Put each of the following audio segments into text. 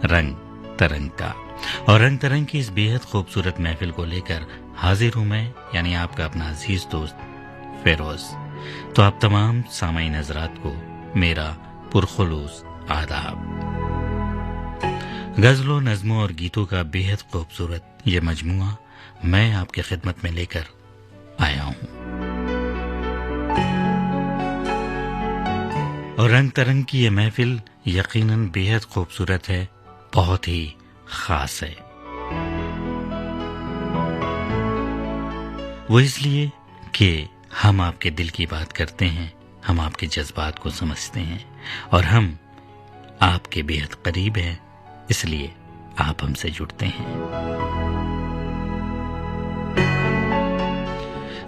रंग तरंग का। और रंग तरंग की इस बेहद खूबसूरत महफिल को लेकर हाजिर हूं मैं, यानी आपका अपना अजीज दोस्त फेरोज। तो आप तमाम सामाईन हज़रात को मेरा पुरखुलूस आदाब। गज़लों, नज़्मों और गीतों का बेहद खूबसूरत ये मजमुआ मैं आपकी खिदमत में लेकर आया हूं। और रंग तरंग की ये महफिल यकीनन बेहद खूबसूरत है, बहुत ही खास है। वो इसलिए कि हम आपके दिल की बात करते हैं, हम आपके जज्बात को समझते हैं और हम आपके बेहद करीब हैं, इसलिए आप हमसे जुड़ते हैं।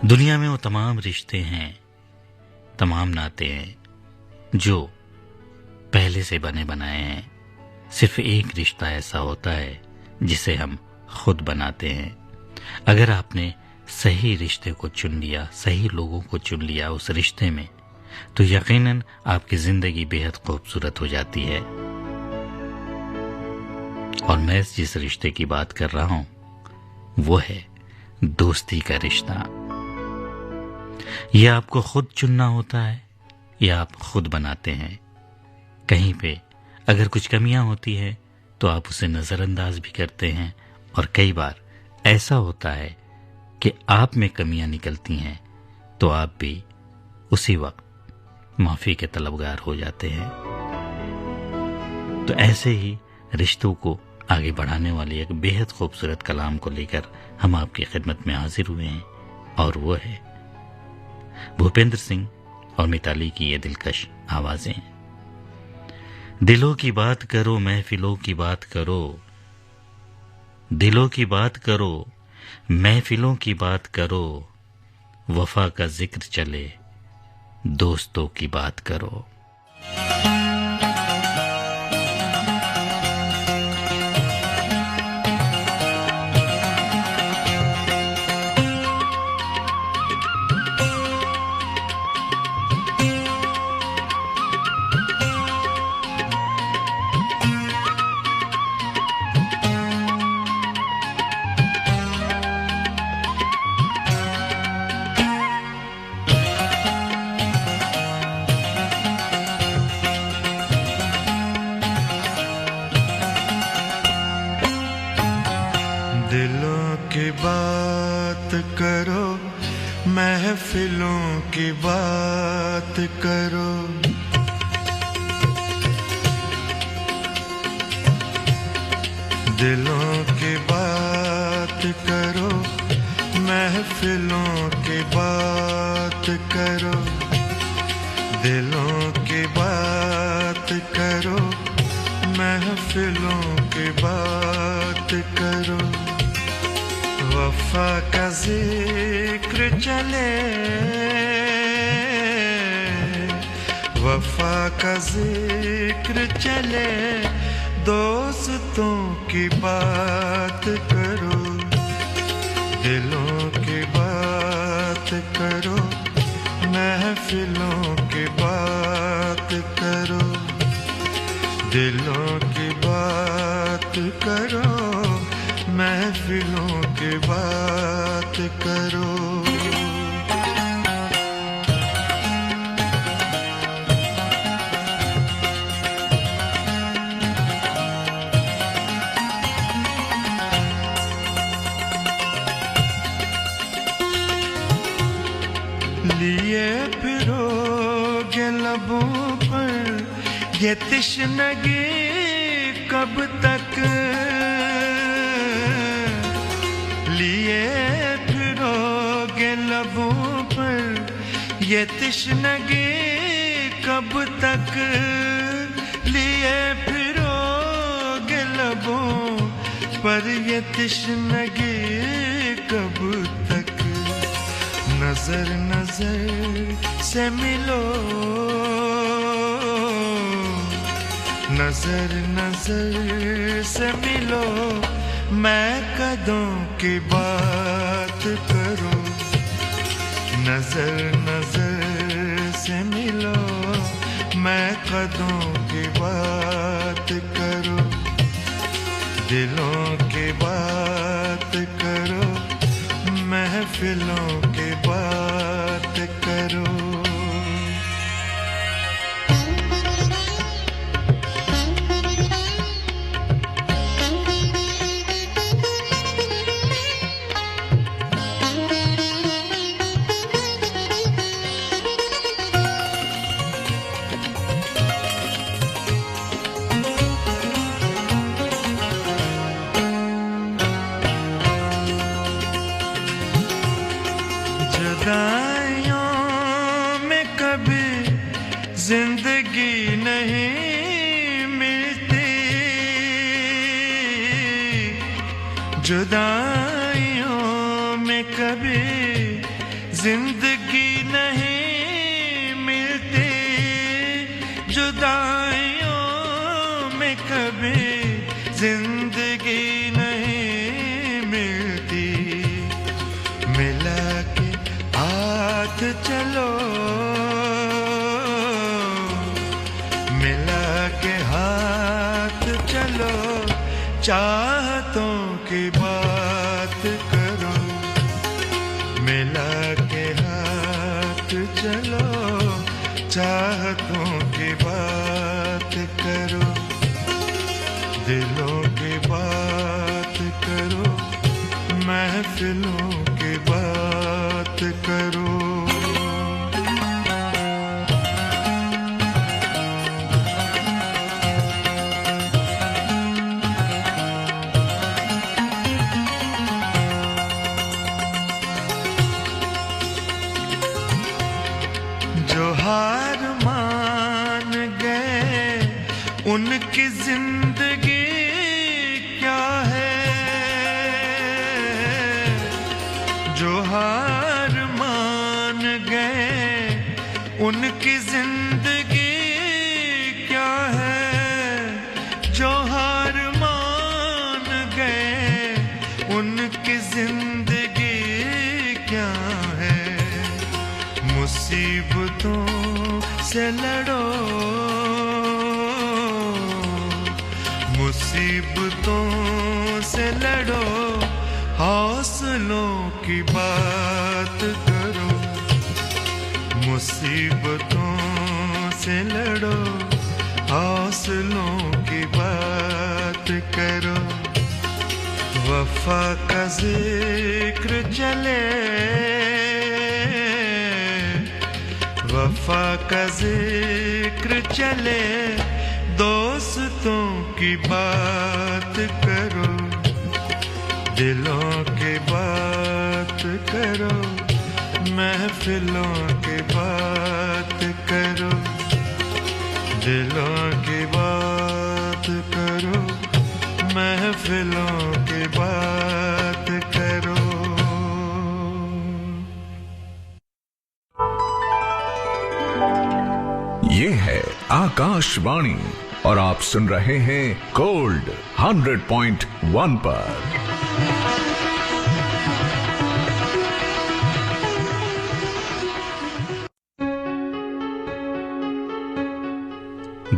दुनिया में वो तमाम रिश्ते हैं, तमाम नाते हैं जो पहले से बने बनाए हैं। सिर्फ एक रिश्ता ऐसा होता है जिसे हम खुद बनाते हैं। अगर आपने सही रिश्ते को चुन लिया, सही लोगों को चुन लिया उस रिश्ते में, तो यकीनन आपकी जिंदगी बेहद खूबसूरत हो जाती है। और मैं जिस रिश्ते की बात कर रहा हूं वो है दोस्ती का रिश्ता। यह आपको खुद चुनना होता है या आप खुद बनाते हैं। कहीं पे अगर कुछ कमियां होती हैं तो आप उसे नजरअंदाज भी करते हैं, और कई बार ऐसा होता है कि आप में कमियां निकलती हैं तो आप भी उसी वक्त माफी के तलबगार हो जाते हैं। तो ऐसे ही रिश्तों को आगे बढ़ाने वाले एक बेहद खूबसूरत कलाम को लेकर हम आपकी खिदमत में हाजिर हुए हैं, और वो है भूपेंद्र सिंह और मिताली की ये दिलकश आवाजें। दिलों की बात करो, महफिलों की बात करो, दिलों की बात करो, महफिलों की बात करो, वफा का जिक्र चले, दोस्तों की बात करो। दिलों की बात करो, महफिलों की बात करो, दिलों की बात करो, महफिलों की बात करो, दिलों की बात करो, महफिलों की बात करो। वफा का जिक्र चले, वफा का जिक्र चले, दोस्तों की बात करो, दिलों की बात करो, महफिलों की बात करो, दिलों की बात करो, महफिलों की बात करो। लिए फिरोगे लबों पर ये तश्नगी कब तक, लिए फिरोगे लबों पर ये तश्नगी कब तक, लिए फिरोगे लबों पर ये तश्नगी कब तक। नजर नजर से मिलो, नजर नजर से मिलो, मैं कदों की बात करूं, नजर नजर से मिलो, मैं कदों की बात करूं, दिलों की बात करो, महफिलों की बात करो। जुदाइयों में कभी जिंदगी नहीं मिलती, जुदाइयों में कभी जिंदगी नहीं मिलती, जुदाइयों में कभी जिंदगी नहीं मिलती। मिला के हाथ चलो, मिला के हाथ चलो, चाहतों की बात करो। मिला के हाथ चलो, चाहतों की बात करो। दिलों की बात करो, महफिलों की बात करो। जो हार मान गए उनकी जिंदगी क्या है, जो हार मान गए उनकी जिंदगी क्या है, जो हार मान गए उनकी जिंदगी क्या है। मुसीबतों से लड़ो, मुसीबतों से लड़ो, हौसलों की बात करो। मुसीबतों से लड़ो, हौसलों की बात करो। वफा का जिक्र चले, वफा का जिक्र चले, दोस्तों की बात करो। दिलों की बात करो, महफिलों की बात करो। दिलों की बात करो, महफिलों की बात करो। ये है आकाशवाणी और आप सुन रहे हैं गोल्ड 100.1 पर।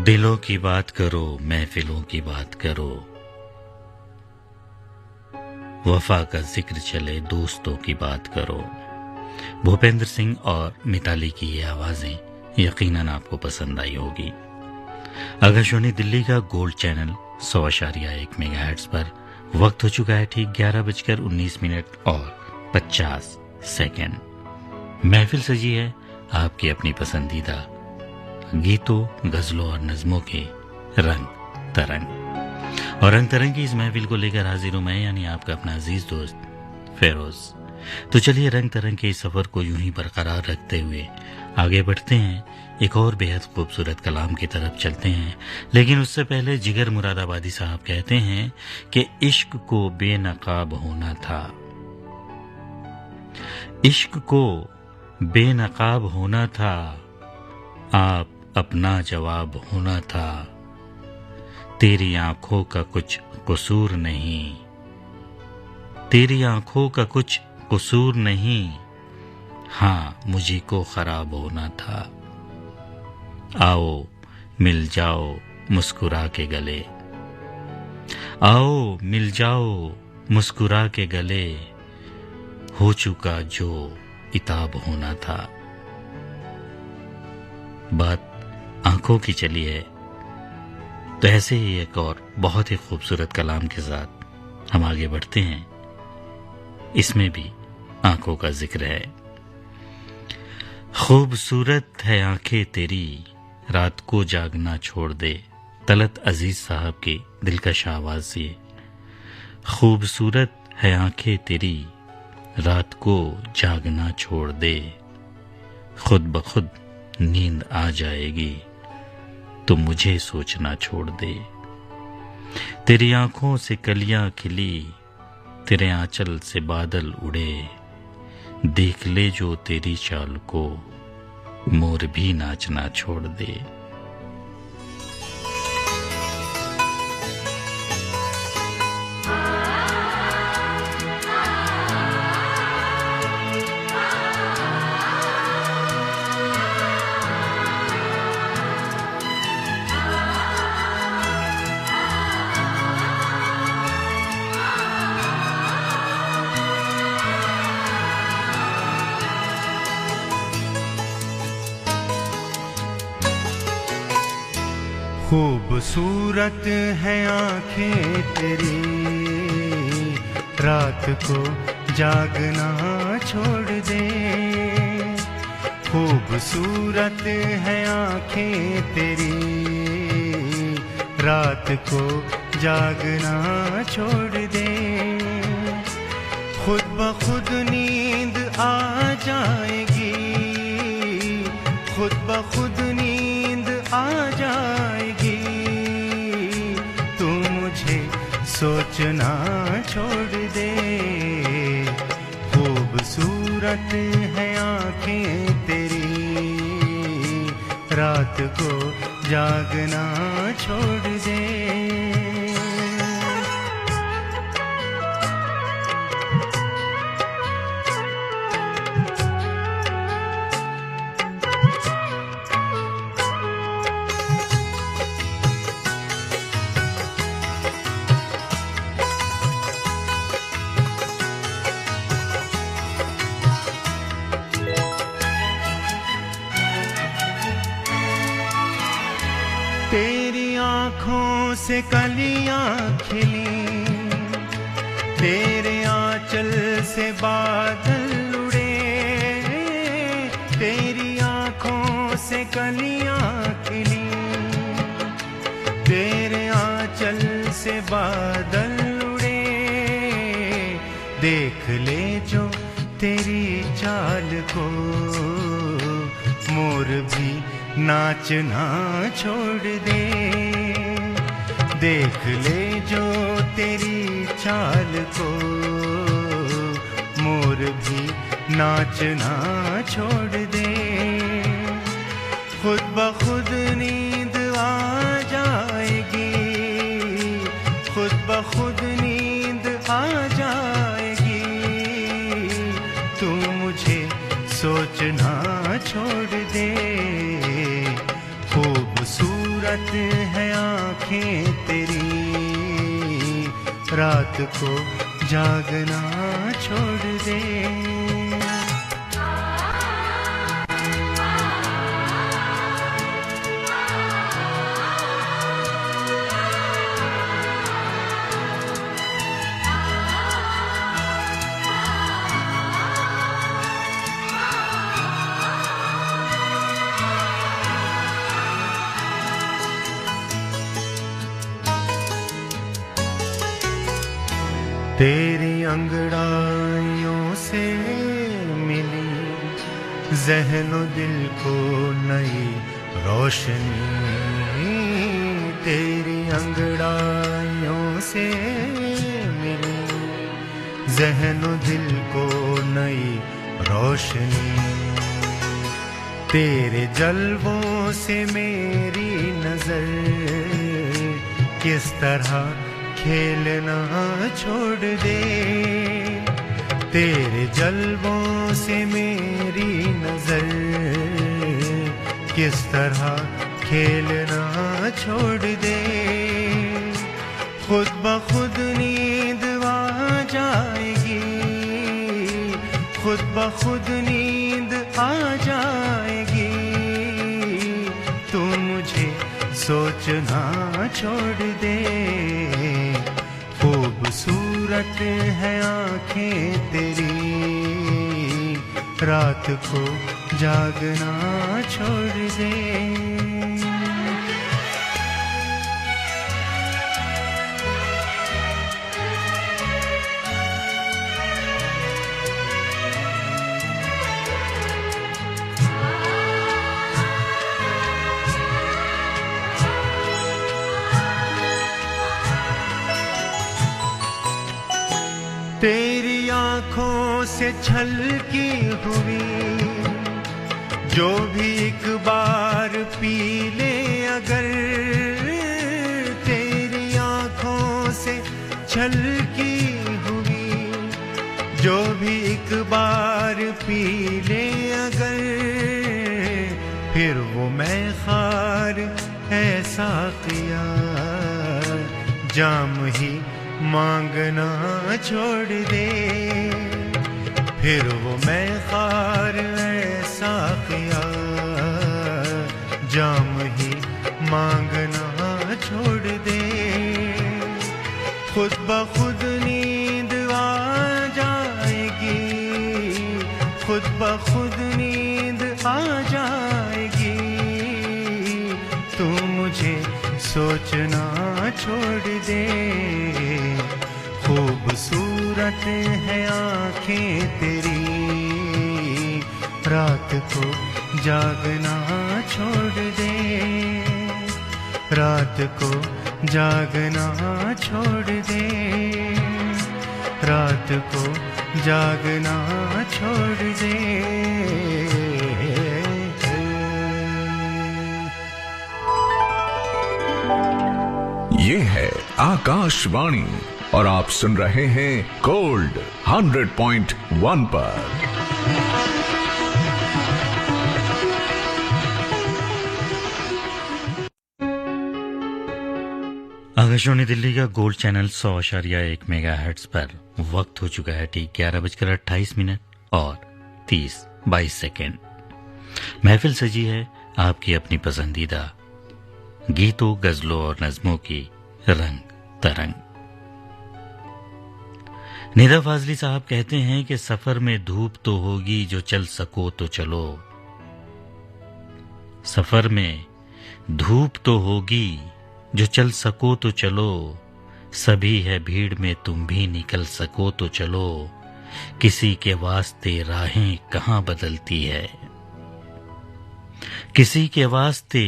दिलों की बात करो, महफिलों की बात करो, वफा का जिक्र चले, दोस्तों की बात करो। भूपेंद्र सिंह और मिताली की ये आवाजें यकीनन आपको पसंद आई होगी। आकाशवाणी दिल्ली का गोल्ड चैनल 100.1 मेगाहर्ट्ज पर वक्त हो चुका है ठीक 11:19 और 50 सेकेंड। महफिल सजी है आपकी अपनी पसंदीदा गीतों, गजलों और नज़मों के रंग तरंग। और रंग तरंग की इस महफिल को लेकर हाजिर हूं मैं, यानी आपका अपना अजीज दोस्त फेरोज। तो चलिए रंग तरंग के इस सफर को यूं ही बरकरार रखते हुए आगे बढ़ते हैं, एक और बेहद खूबसूरत कलाम की तरफ चलते हैं। लेकिन उससे पहले जिगर मुरादाबादी साहब कहते हैं कि इश्क को बेनकाब होना था, इश्क को बेनकाब होना था, आप अपना जवाब होना था, तेरी आंखों का कुछ कसूर नहीं, तेरी आंखों का कुछ कसूर नहीं, हाँ मुझी को खराब होना था, आओ मिल जाओ मुस्कुरा के गले। आओ मिल जाओ मुस्कुरा के गले, हो चुका जो इताब होना था। बात आंखों की चली है, तो ऐसे ही एक और बहुत ही खूबसूरत कलाम के साथ हम आगे बढ़ते हैं। इसमें भी आंखों का जिक्र है। खूबसूरत है आंखें तेरी, रात को जागना छोड़ दे। तलत अजीज साहब की दिलकश आवाज ये। खूबसूरत है आंखें तेरी, रात को जागना छोड़ दे। खुद ब खुद नींद आ जाएगी, तो मुझे सोचना छोड़ दे। तेरी आंखों से कलियां खिली, तेरे आंचल से बादल उड़े। देख ले जो तेरी चाल को, मोर भी नाचना छोड़ दे। खूबसूरत है आंखें तेरी, रात को जागना छोड़ दे। खूबसूरत है आंखें तेरी, रात को जागना छोड़ दे। खुद ब खुद नींद आ जाएगी, खुद ब खुद नींद आ जाएगी। तू मुझे सोचना छोड़ दे। खूबसूरत है आंखें तेरी, रात को जागना छोड़ दे। तेरी आँखों से कलियां खिली, तेरे आंचल से बादल उड़े। तेरी आँखों से कलियां खिली, तेरे आंचल से बादल उड़े। देख ले जो तेरी चाल को, मोर भी नाचना छोड़ दे। देख ले जो तेरी चाल को, मोर भी नाचना छोड़ दे। खुद ब खुद नींद आ जाएगी, खुद ब खुद नींद आ जाएगी। तू मुझे सोचना छोड़ दे। खूबसूरत है आंखें तेरी, रात को जागना छोड़ दे। तेरी अंगड़ाइयों से मिली ज़हनो दिल को नई रोशनी। तेरी अंगड़ाइयों से मिली ज़हनो दिल को नई रोशनी। तेरे जलवों से मेरी नजर किस तरह खेलना छोड़ दे। तेरे जलवों से मेरी नजर किस तरह खेलना छोड़ दे। खुद ब खुद नींद आ जाएगी, खुद ब खुद नींद आ जाएगी। तू मुझे सोचना छोड़ दे, खूबसूरत है आंखें तेरी, रात को जागना छोड़ दे। तेरी आंखों से छलकी हुई जो भी एक बार पी ले अगर, तेरी आंखों से छलकी हुई जो भी एक बार पी ले अगर, फिर वो मैं खार ऐसा किया जाम ही मांगना छोड़ दे। फिर वो मैं खार ऐसा किया जाम ही मांगना छोड़ दे। खुद ब खुद नींद आ जाएगी, खुद ब खुद नींद आ जाएगी। तू मुझे सोचना छोड़ दे, खूबसूरत है आंखें तेरी, रात को जागना छोड़ दे, रात को जागना छोड़ दे, रात को जागना छोड़ दे। ये है आकाशवाणी और आप सुन रहे हैं गोल्ड 100.1 पर। आकाशवाणी दिल्ली का गोल्ड चैनल 100.1 मेगाहर्ट्ज पर वक्त हो चुका है ठीक 11:28 और 30-22 सेकेंड। महफिल सजी है आपकी अपनी पसंदीदा गीतों, गजलों और नज़मों की रंग तरंग। निदा फाजली साहब कहते हैं कि सफर में धूप तो होगी, जो चल सको तो चलो। सफर में धूप तो होगी, जो चल सको तो चलो। सभी है भीड़ में, तुम भी निकल सको तो चलो। किसी के वास्ते राहें कहाँ बदलती है, किसी के वास्ते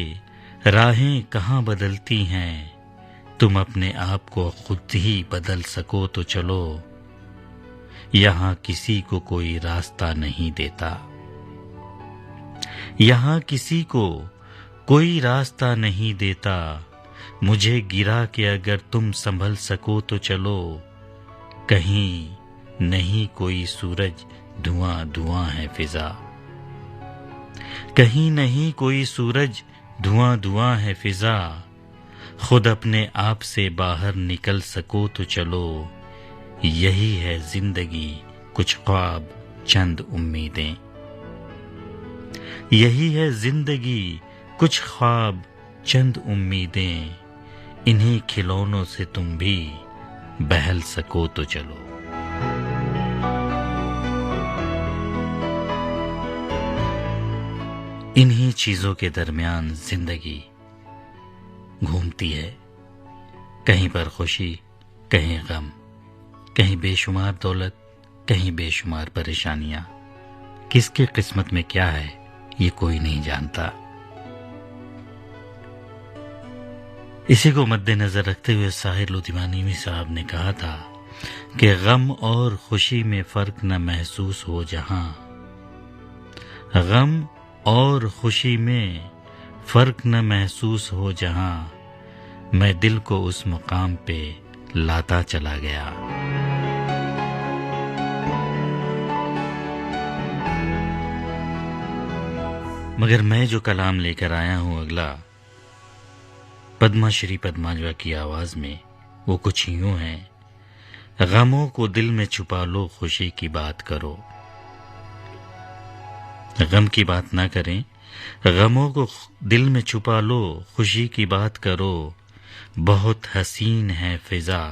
राहें कहाँ बदलती हैं। तुम अपने आप को खुद ही बदल सको तो चलो। यहाँ किसी को कोई रास्ता नहीं देता, यहाँ किसी को कोई रास्ता नहीं देता। मुझे गिरा के अगर तुम संभल सको तो चलो। कहीं नहीं कोई सूरज, धुआं धुआं है फिजा। कहीं नहीं कोई सूरज, धुआं धुआं है फिजा। खुद अपने आप से बाहर निकल सको तो चलो। यही है जिंदगी, कुछ ख्वाब चंद उम्मीदें। यही है जिंदगी, कुछ ख्वाब चंद उम्मीदें। इन्हीं खिलौनों से तुम भी बहल सको तो चलो। इन्हीं चीजों के दरमियान जिंदगी घूमती है। कहीं पर खुशी, कहीं गम, कहीं बेशुमार दौलत, कहीं बेशुमार परेशानियां। किसकी किस्मत में क्या है ये कोई नहीं जानता। इसी को मद्देनजर रखते हुए साहिर लुधियानवी साहब ने कहा था कि गम और खुशी में फर्क न महसूस हो जहां, गम और खुशी में फर्क न महसूस हो जहां, मैं दिल को उस मुकाम पे लाता चला गया। मगर मैं जो कलाम लेकर आया हूं अगला, पद्मा श्री पद्माजा की आवाज में वो कुछ यूं है, गमों को दिल में छुपा लो, खुशी की बात करो। गम की बात ना करें, गमों को दिल में छुपा लो, खुशी की बात करो। बहुत हसीन है फिजा,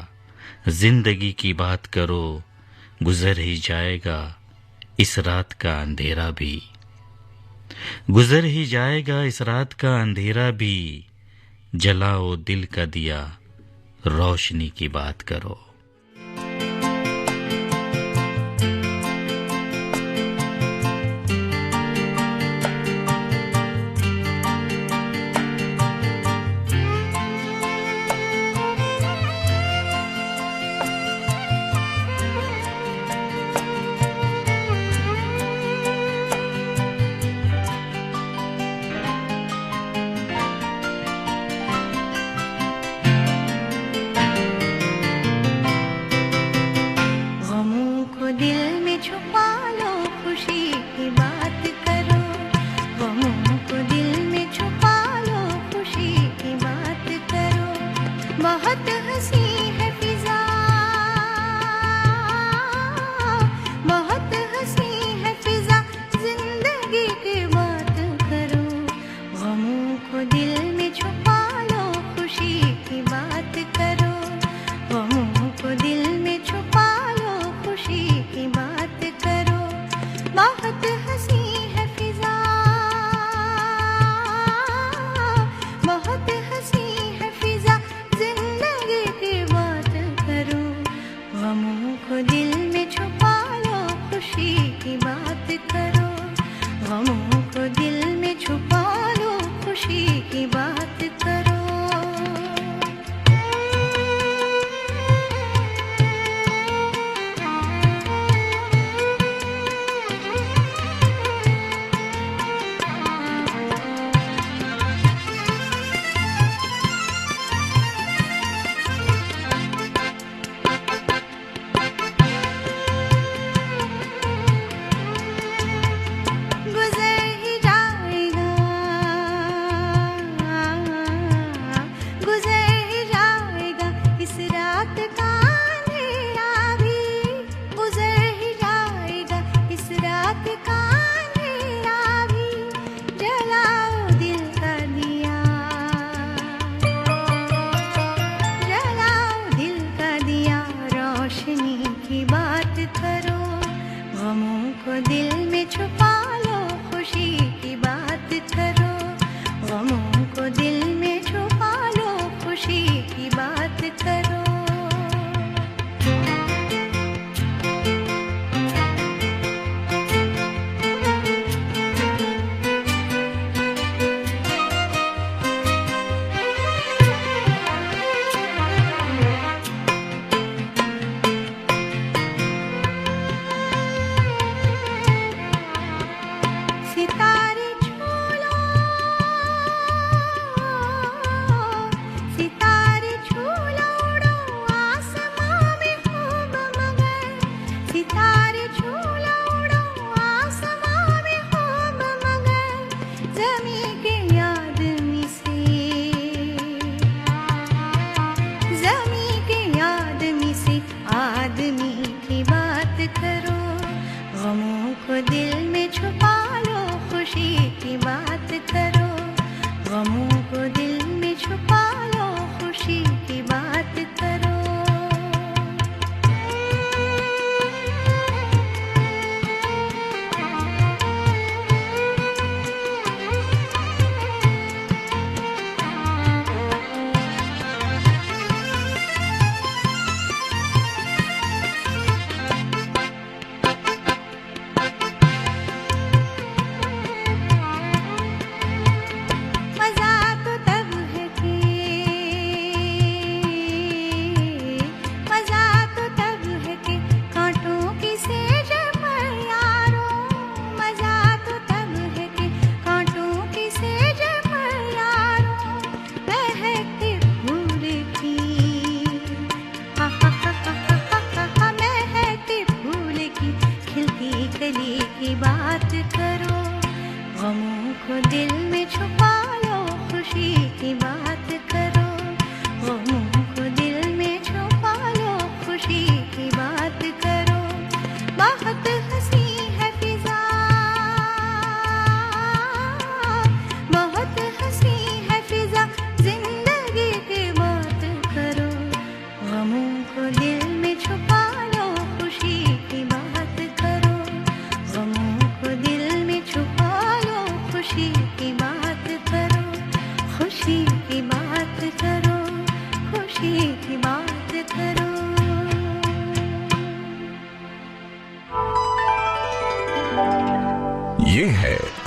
जिंदगी की बात करो। गुजर ही जाएगा इस रात का अंधेरा भी, गुजर ही जाएगा इस रात का अंधेरा भी। जलाओ दिल का दिया, रोशनी की बात करो।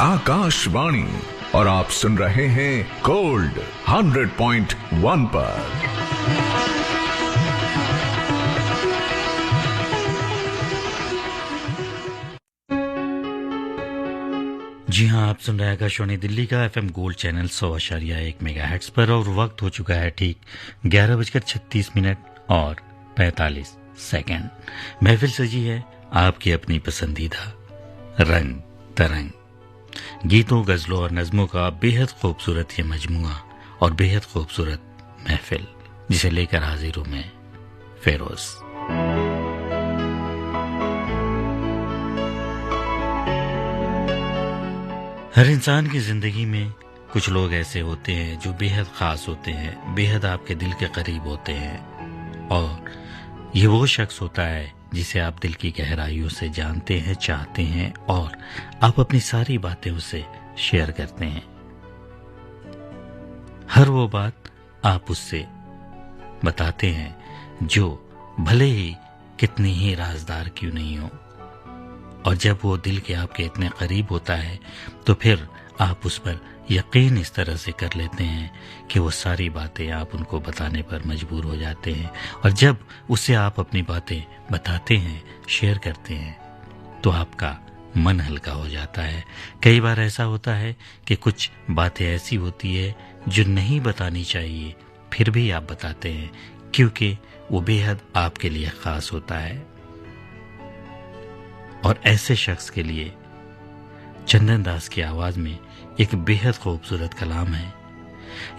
आकाशवाणी और आप सुन रहे हैं गोल्ड 100.1 पर। जी हां, आप सुन रहे हैं आकाशवाणी दिल्ली का एफएम गोल्ड चैनल 100.1 मेगाहर्ट्ज पर और वक्त हो चुका है ठीक 11:36 और 45 सेकंड। महफिल सजी है आपकी अपनी पसंदीदा रंग तरंग गीतों, गजलों और नज़मों का बेहद खूबसूरत ये मजमुआ और बेहद खूबसूरत महफिल, जिसे लेकर हाजिर हूं मैं फेरोज। हर इंसान की जिंदगी में कुछ लोग ऐसे होते हैं जो बेहद खास होते हैं, बेहद आपके दिल के करीब होते हैं, और ये वो शख्स होता है जिसे आप दिल की गहराइयों से जानते हैं, चाहते हैं और आप अपनी सारी बातें उसे शेयर करते हैं। हर वो बात आप उससे बताते हैं जो भले ही कितनी ही राजदार क्यों नहीं हो, और जब वो दिल के आपके इतने करीब होता है तो फिर आप उस पर यकीन इस तरह से कर लेते हैं कि वो सारी बातें आप उनको बताने पर मजबूर हो जाते हैं। और जब उसे आप अपनी बातें बताते हैं, शेयर करते हैं, तो आपका मन हल्का हो जाता है। कई बार ऐसा होता है कि कुछ बातें ऐसी होती है जो नहीं बतानी चाहिए, फिर भी आप बताते हैं क्योंकि वो बेहद आपके लिए खास होता है। और ऐसे शख्स के लिए चंदन दास की आवाज में एक बेहद खूबसूरत कलाम है।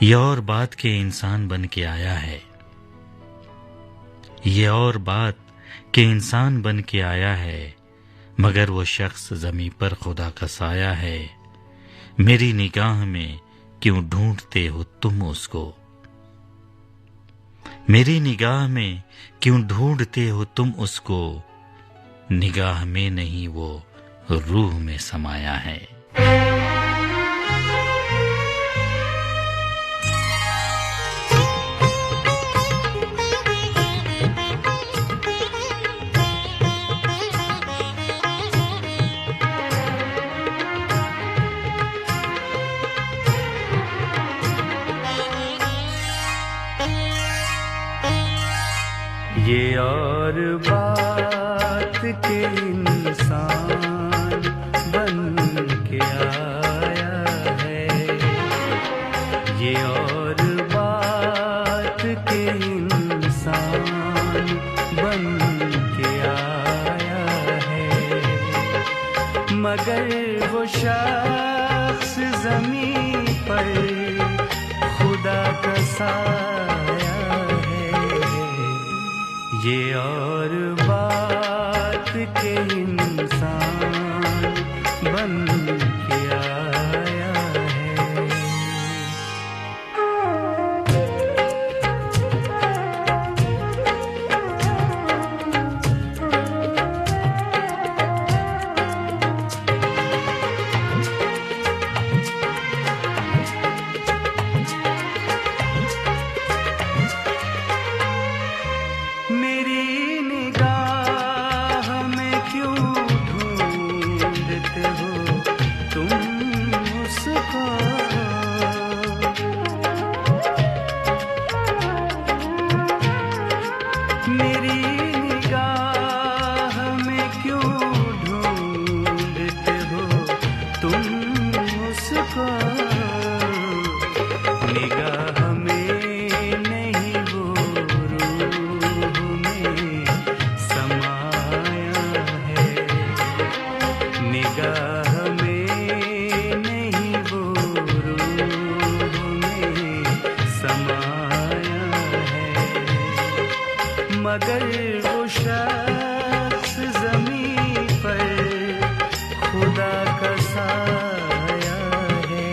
ये और बात के इंसान बन के आया है, ये और बात के इंसान बन के आया है, मगर वो शख्स ज़मीं पर खुदा का साया है। मेरी निगाह में क्यों ढूंढते हो तुम उसको, मेरी निगाह में क्यों ढूंढते हो तुम उसको, निगाह में नहीं वो रूह में समाया है। ये और बात के इंसान बन के आया है, ये और बात के इंसान बन के आया है, मगर वो शख्स ज़मीं पर खुदा का साया है। ये और बात के इंसान बन के आया है। मेरी निगाह में क्यों ढूंढते हो तुम उसको, मेरी निगाह में क्यों ढूंढते हो तुम उसको, निगाह में नहीं वो रूह में समाया है, निगाह में नहीं वो रूह में समाया है, मगर वो शख्स ज़मीं पर खुदा का साया है।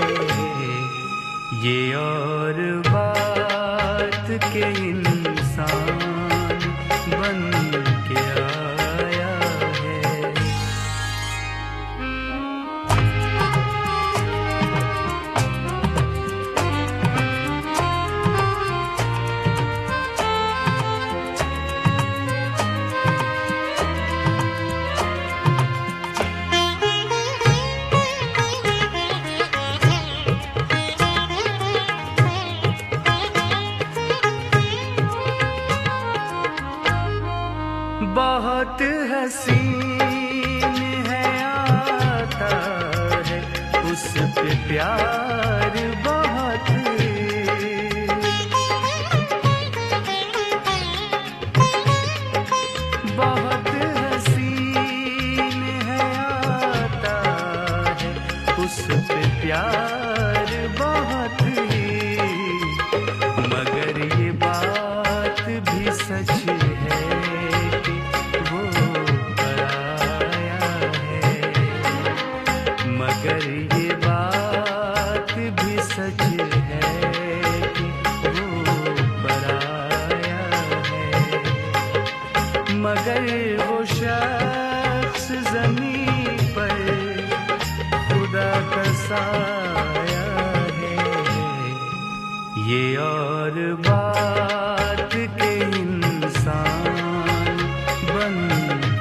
ये और बात के इंसान बन के आया है। बहुत हसीन है आता है उस पे प्यार बहुत, बहुत हसीन है आता है उस पे प्यार बहुत, मगर ये बात भी सच है कि वो पराया है, मगर ये बात भी सच है कि वो पराया है, मगर वो शख्स ज़मीं पर खुदा का साया है। ये और बात के इंसान बन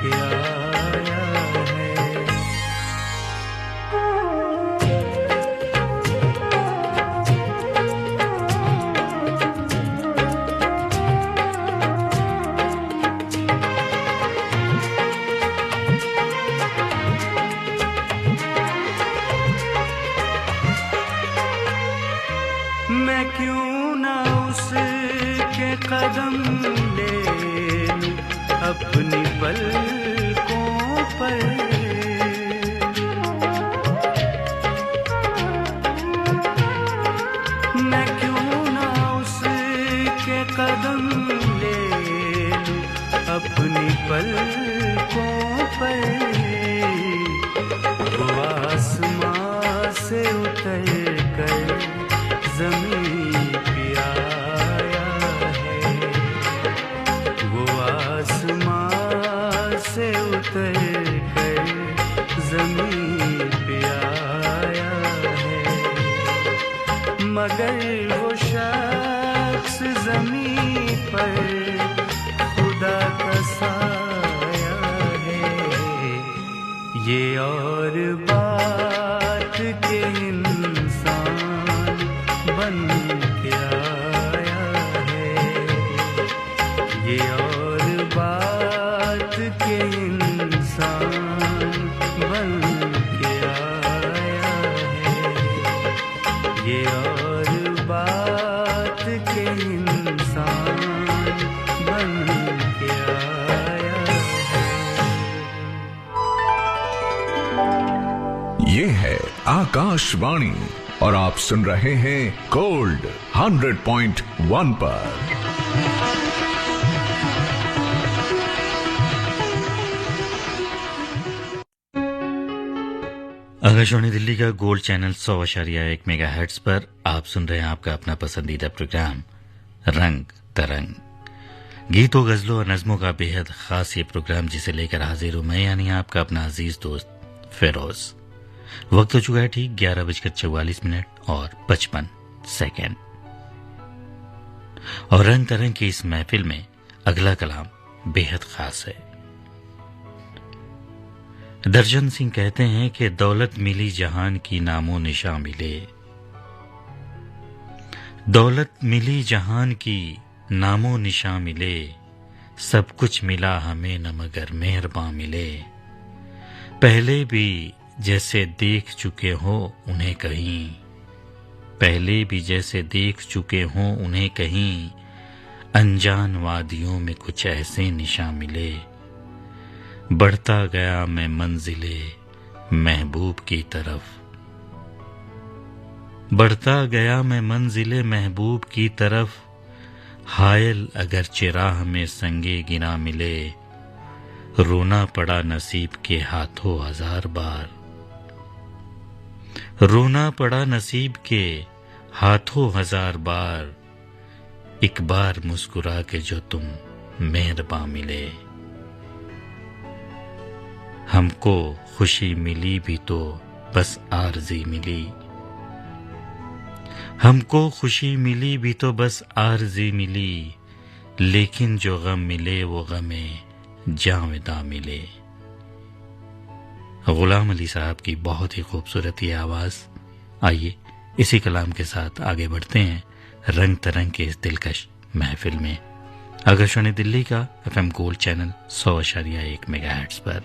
के आया है। मैं क्यों ना उसके कदम ले लूं अपनी पलकों पर, मैं क्यों ना उसके कदम ले लूं अपनी पलकों पर, वो आसमां से उतर कर ज़मीं पे आया है, वो आसमां से उतर कर ज़मीं पे आया है, मगर वो शख्स ज़मीं पर खुदा का साया है। ये और बात के इंसान बन के आया है, ये और बात के इंसान बन के आया है, ये और बात के इंसान बन के आया है। ये है आकाशवाणी और आप सुन रहे हैं गोल्ड 100.1 पर। आकाशवाणी दिल्ली का गोल्ड चैनल 100.1 मेगाहर्ट्ज पर आप सुन रहे हैं आपका अपना पसंदीदा प्रोग्राम रंग तरंग। गीतों, गजलों और नज़मों का बेहद खास ये प्रोग्राम जिसे लेकर हाजिर हूं मैं, यानी आपका अपना अजीज दोस्त फिरोज। वक्त हो चुका है ठीक 11:44 और 55 सेकंड। और रंग तरंग की इस महफिल में अगला कलाम बेहद खास है। दर्शन सिंह कहते हैं कि दौलत मिली जहान की नामो निशा मिले, दौलत मिली जहान की नामो निशा मिले, सब कुछ मिला हमें न मगर मेहरबान मिले, पहले भी जैसे देख चुके हो उन्हें कहीं, पहले भी जैसे देख चुके हो उन्हें कहीं, अनजान वादियों में कुछ ऐसे निशा मिले, बढ़ता गया मैं मंजिले महबूब की तरफ, बढ़ता गया मैं मंजिले महबूब की तरफ, हायल अगर चिराह में संगे गिना मिले, रोना पड़ा नसीब के हाथों 1000 बार, रोना पड़ा नसीब के हाथों 1000 बार, एक बार मुस्कुरा के जो तुम मेहरबान मिले, हमको खुशी मिली भी तो बस आरज़ी मिली, हमको खुशी मिली भी तो बस आरज़ी मिली, लेकिन जो गम मिले वो गमे जावेदा मिले। गुलाम अली साहब की बहुत ही खूबसूरत ये आवाज़। आइए इसी कलाम के साथ आगे बढ़ते हैं रंग तरंग के इस दिलकश महफिल में। आकाशवाणी दिल्ली का FM गोल्ड चैनल 100.1 मेगाहर्ट्ज पर।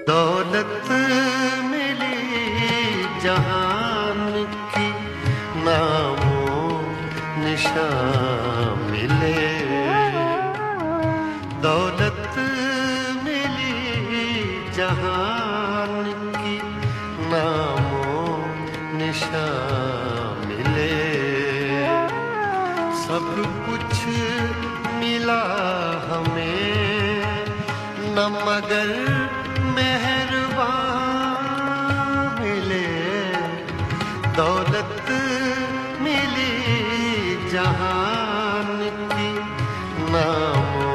दौलत मिली जहान की, नामो निशान मिले। दौलत मिली जहान की, नामो निशान मिले। सब कुछ मिला हमें न मगर मेहरबान मिले। दौलत मिली जहान की, नामो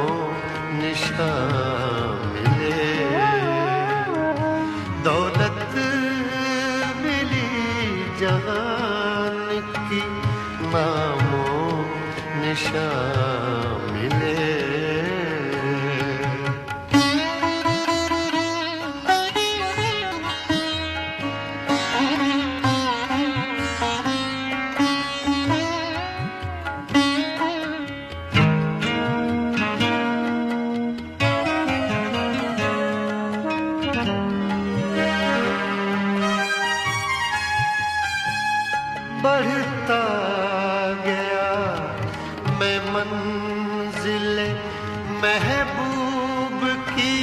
निशान मिले। दौलत मिली जहान की, नामो निशान मिले। बढ़ता गया मैं मंजिले महबूब की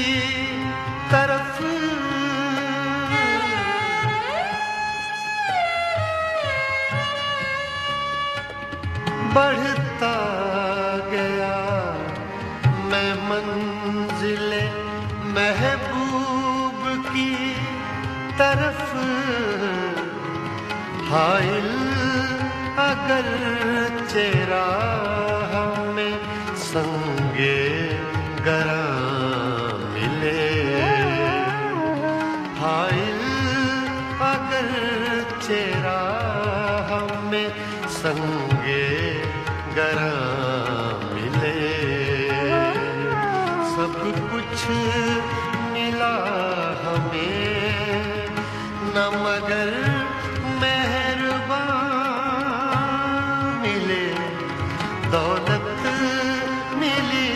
तरफ। बढ़ता गया मैं मंजिले महबूब की तरफ। हाइल अगर चेहरा हमें संगे गरा मिले। हाइल अगर चेहरा हमें संगे गरा मिले। सब कुछ मिला हमें न मगर दौलत मिली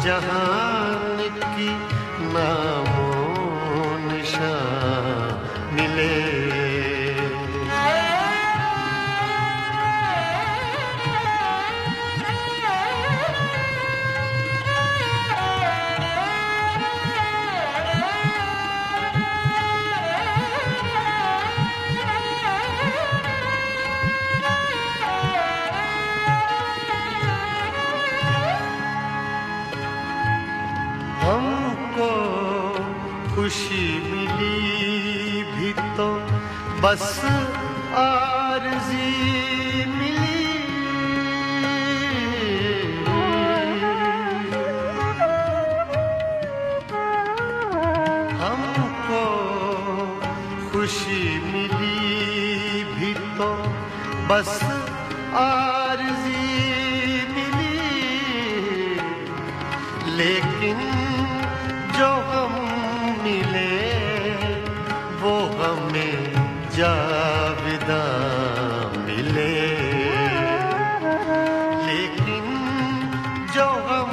जहान की, नामो निशान मिले। हमको खुशी मिली भी तो बस आरज़ी मिली। हमको खुशी मिली भी तो बस आरज़ी मिली। लेकिन जो हम मिले वो हमें जाविदा मिले। लेकिन जो हम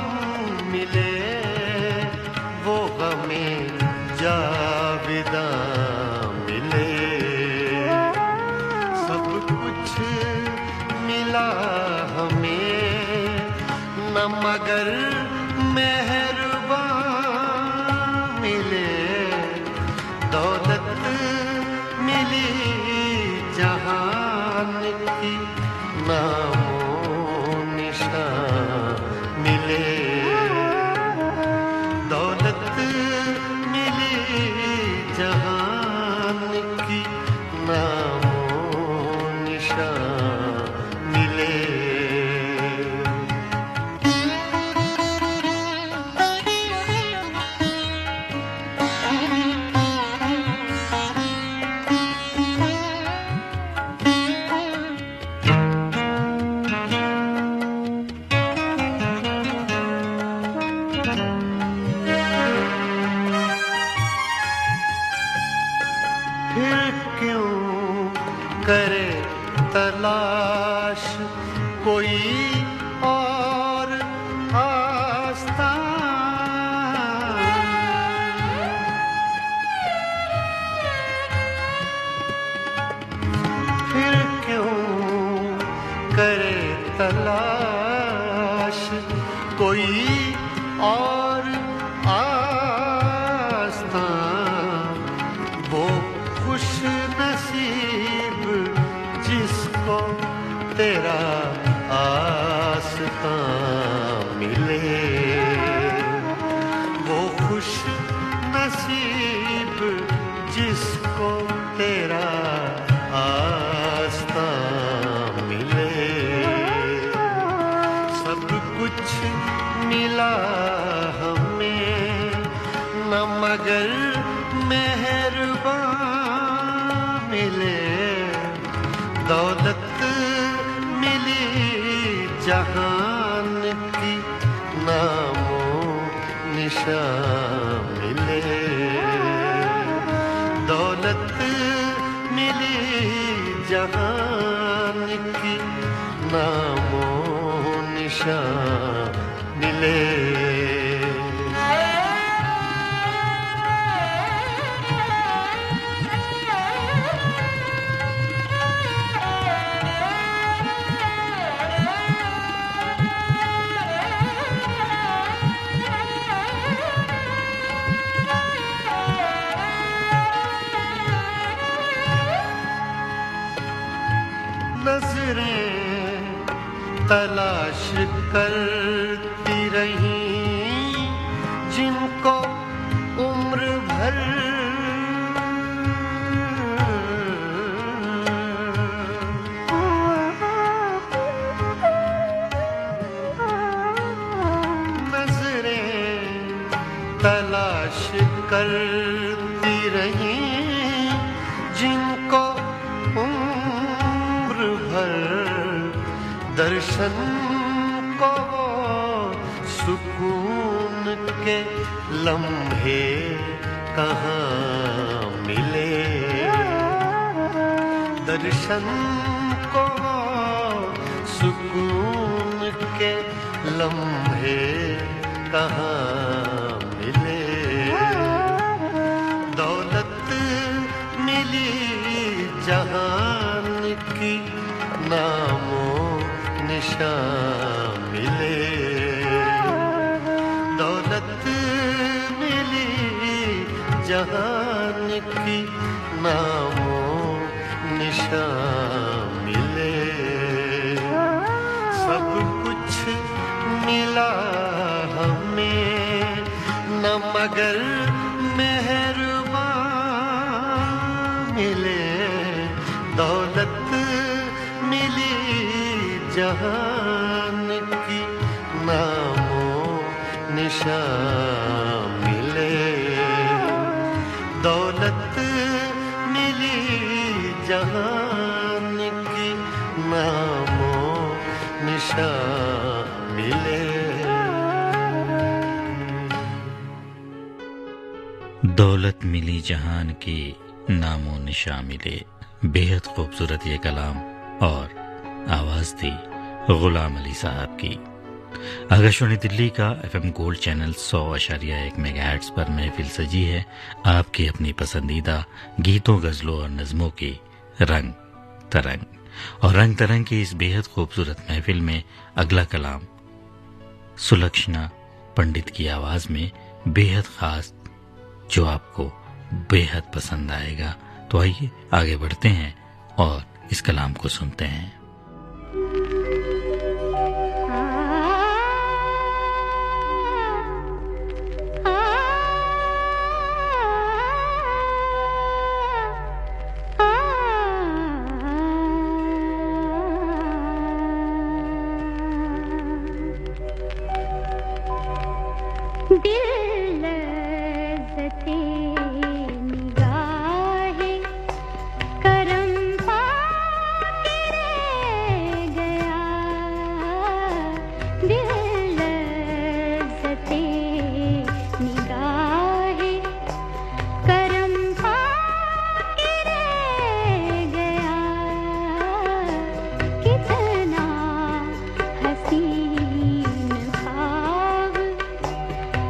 मिले वो हमें जाविदा मिले। सब कुछ मिला हमें न मगर मगर मेहरबान मिले, दौलत मिली जहान की, नामो निशान मिले, दौलत मिली जहान की, नामो निशान मिले। नजरें तलाश करती रही जिनको उम्र भर, नजरें तलाश करती रही जिनको दर्शन को वो सुकून के लम्हे कहाँ मिले, दर्शन को वो सुकून के लम्हे कहाँ मिले, दौलत मिली जहान की, नामो निशान मिले, दौलत मिली जहान की, नामो निशान मिले, सब कुछ मिला हमें न मगर मेहरबान मिले, दौलत मिली जहान की, नामो निशान मिले, दौलत मिली जहान की, नामो निशान मिले। दौलत मिली जहान की, नामो निशा मिले। बेहद खूबसूरत ये कलाम और आवाज थी गुलाम अली साहब की। आकाशवाणी दिल्ली का FM गोल्ड चैनल 100.1 मेगाहर्ट्ज पर महफिल सजी है आपकी अपनी पसंदीदा गीतों, गजलों और नज़मों की रंग तरंग। और रंग तरंग की इस बेहद खूबसूरत महफिल में अगला कलाम सुलक्षणा पंडित की आवाज में बेहद खास, जो आपको बेहद पसंद आएगा। तो आइए आगे बढ़ते हैं और इस कलाम को सुनते हैं।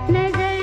नजर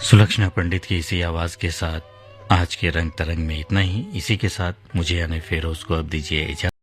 सुलक्षणा पंडित की इसी आवाज के साथ आज के रंग तरंग में इतना ही। इसी के साथ मुझे यानी फेरोज को अब दीजिए इजाजत।